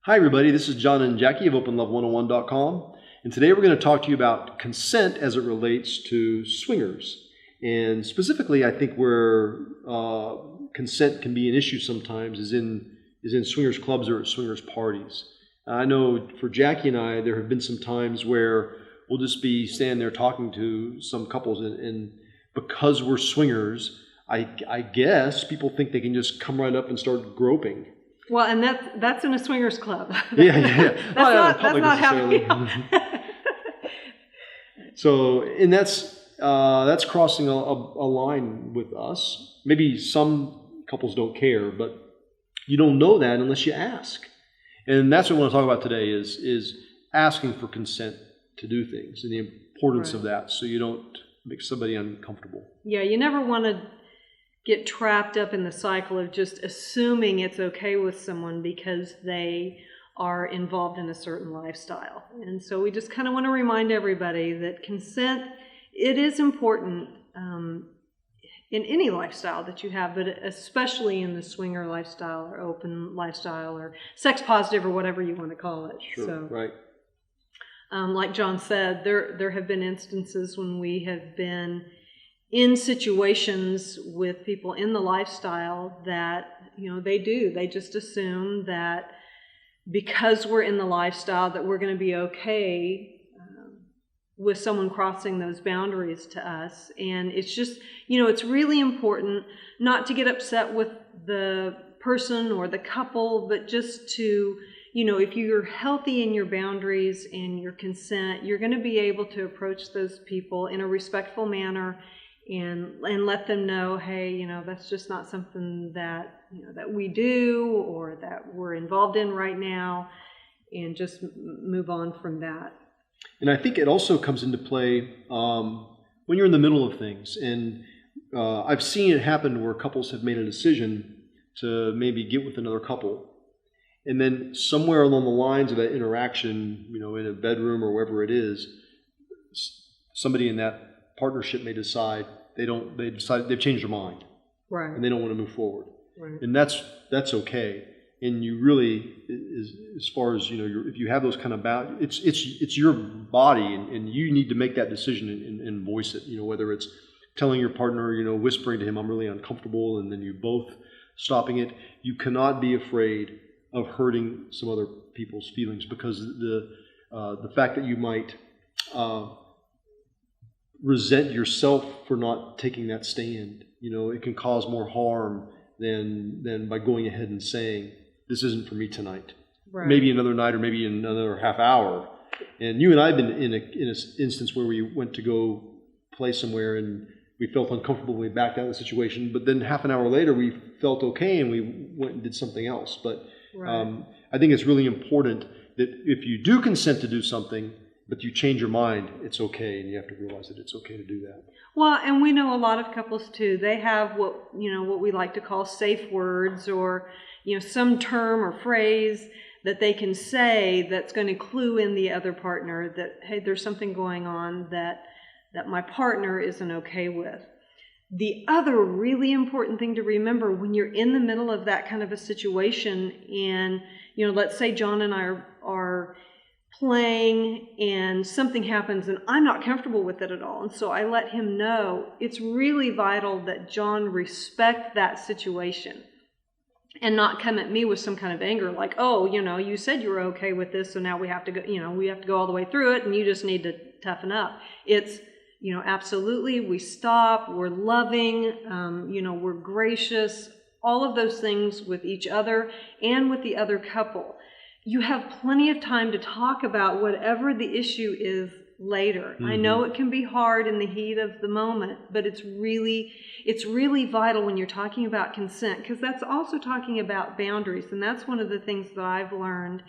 Hi everybody, this is John and Jackie of OpenLove101.com, and today we're going to talk to you about consent as it relates to swingers. And specifically, I think where consent can be an issue sometimes is in swingers clubs or at swingers parties. I know for Jackie and I, there have been some times where we'll just be standing there talking to some couples, and because we're swingers, I guess people think they can just come right up and start groping. Well, and that's in a swingers club. Yeah. That's not happening. So, and that's crossing a line with us. Maybe some couples don't care, but you don't know that unless you ask. And that's what I want to talk about today is asking for consent to do things and the importance of that, so you don't make somebody uncomfortable. Yeah, you never want to get trapped up in the cycle of just assuming it's okay with someone because they are involved in a certain lifestyle. And so we just kind of want to remind everybody that consent, it is important in any lifestyle that you have, but especially in the swinger lifestyle or open lifestyle or sex positive or whatever you want to call it. Sure, so, right. Like John said, there have been instances when we have been in situations with people in the lifestyle that, they just assume that because we're in the lifestyle that we're going to be okay with someone crossing those boundaries to us. And it's just, it's really important not to get upset with the person or the couple, but just to, if you're healthy in your boundaries and your consent, you're going to be able to approach those people in a respectful manner and let them know, hey, that's just not something that that we do or that we're involved in right now, and just move on from that. And I think it also comes into play when you're in the middle of things. And I've seen it happen where couples have made a decision to maybe get with another couple, and then somewhere along the lines of that interaction, in a bedroom or wherever it is, somebody in that partnership may decide they've changed their mind, right, and they don't want to move forward, right, and that's okay. And you really, as far as if you have those kind of boundaries, it's your body, and you need to make that decision and voice it. Whether it's telling your partner, whispering to him, "I'm really uncomfortable," and then you both stopping it. You cannot be afraid of hurting some other people's feelings, because the fact that you might resent yourself for not taking that stand, it can cause more harm than by going ahead and saying, this isn't for me tonight. Right. Maybe another night, or maybe in another half hour. And you and I have been in an instance where we went to go play somewhere and we felt uncomfortable when we backed out of the situation, but then half an hour later we felt okay and we went and did something else. But right. I think it's really important that if you do consent to do something, but you change your mind, it's okay, and you have to realize that it's okay to do that. Well, and we know a lot of couples too, they have what we like to call safe words, or some term or phrase that they can say that's going to clue in the other partner that, hey, there's something going on that my partner isn't okay with. The other really important thing to remember when you're in the middle of that kind of a situation, and let's say John and I are playing and something happens and I'm not comfortable with it at all, and so I let him know, it's really vital that John respect that situation and not come at me with some kind of anger, like, oh, you said you were okay with this, so now we have to go, we have to go all the way through it and you just need to toughen up. It's, absolutely, we stop, we're loving, we're gracious, all of those things with each other and with the other couple. You have plenty of time to talk about whatever the issue is later. Mm-hmm. I know it can be hard in the heat of the moment, but it's really vital when you're talking about consent, because that's also talking about boundaries. And that's one of the things that I've learned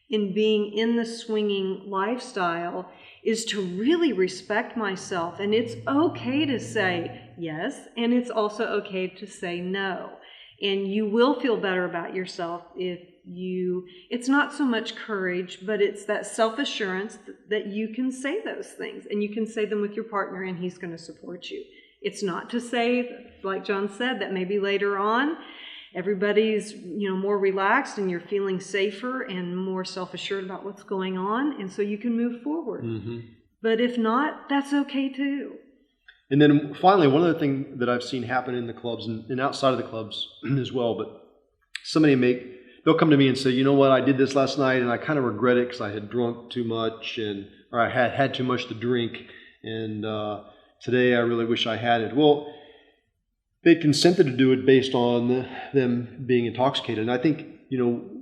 in being in the swinging lifestyle, is to really respect myself. And it's okay to say yes, and it's also okay to say no. And you will feel better about yourself if it's not so much courage, but it's that self-assurance that you can say those things, and you can say them with your partner and he's going to support you. It's not to say, like John said, that maybe later on everybody's, more relaxed and you're feeling safer and more self-assured about what's going on, and so you can move forward. Mm-hmm. But if not, that's okay too. And then finally, one other thing that I've seen happen in the clubs and outside of the clubs as well, but they'll come to me and say, you know what, I did this last night and I kind of regret it because I had drunk too much or I had too much to drink, and today I really wish I hadn't. Well, they consented to do it based on them being intoxicated. And I think,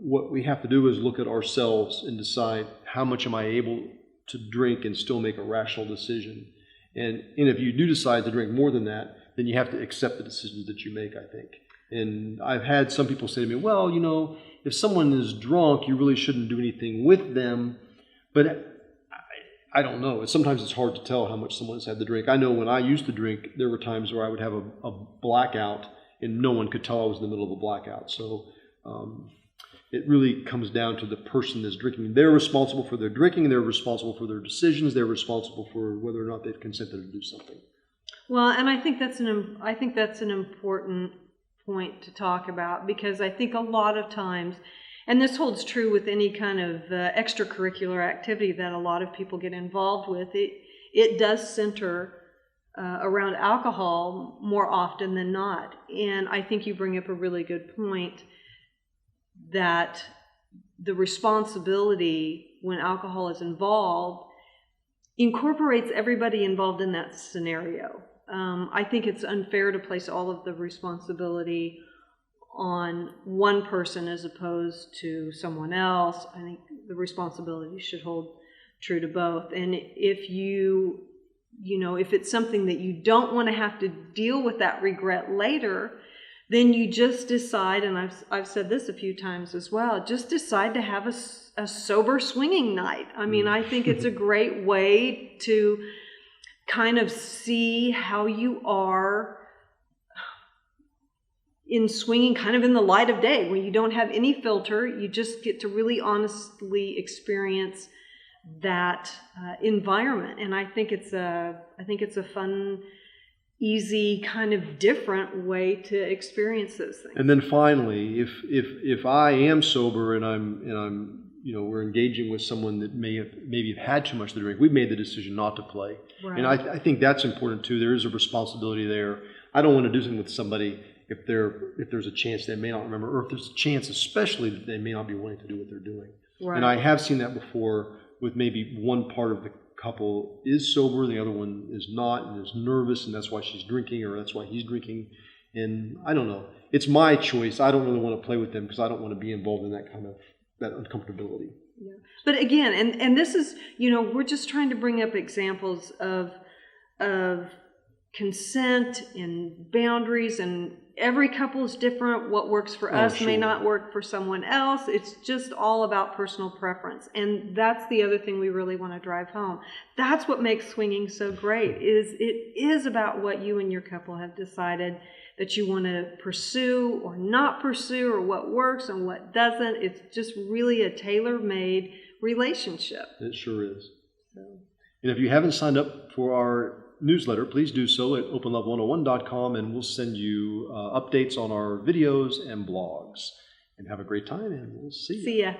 what we have to do is look at ourselves and decide how much am I able to drink and still make a rational decision. And if you do decide to drink more than that, then you have to accept the decisions that you make, I think. And I've had some people say to me, well, if someone is drunk, you really shouldn't do anything with them. But I don't know. Sometimes it's hard to tell how much someone has had to drink. I know when I used to drink, there were times where I would have a blackout and no one could tell I was in the middle of a blackout. So it really comes down to the person that's drinking. They're responsible for their drinking. They're responsible for their decisions. They're responsible for whether or not they've consented to do something. Well, and I think that's an important point to talk about, because I think a lot of times, and this holds true with any kind of extracurricular activity that a lot of people get involved with, it does center around alcohol more often than not. And I think you bring up a really good point, that the responsibility when alcohol is involved incorporates everybody involved in that scenario. I think it's unfair to place all of the responsibility on one person as opposed to someone else. I think the responsibility should hold true to both. And if if it's something that you don't want to have to deal with that regret later, then you just decide, and I've said this a few times as well, just decide to have a sober swinging night. I mean, I think it's a great way to kind of see how you are in swinging, kind of in the light of day, when you don't have any filter. You just get to really honestly experience that environment. And I think it's a fun, easy, kind of different way to experience those things. And then finally, if I am sober and I'm we're engaging with someone that maybe have had too much to drink, we've made the decision not to play. Right. And I think that's important too. There is a responsibility there. I don't want to do something with somebody if there's a chance they may not remember, or if there's a chance especially that they may not be willing to do what they're doing. Right. And I have seen that before, with maybe one part of the couple is sober, the other one is not, and is nervous, and that's why she's drinking, or that's why he's drinking. And I don't know. It's my choice. I don't really want to play with them because I don't want to be involved in that uncomfortability. Yeah. But again, and this is, we're just trying to bring up examples of consent and boundaries, and every couple is different. What works for us may not work for someone else. It's just all about personal preference. And that's the other thing we really want to drive home. That's what makes swinging so great, is it is about what you and your couple have decided that you want to pursue or not pursue, or what works and what doesn't. It's just really a tailor-made relationship. It sure is. So. And if you haven't signed up for our newsletter, please do so at openlove101.com, and we'll send you updates on our videos and blogs. And have a great time, and we'll see you. See ya.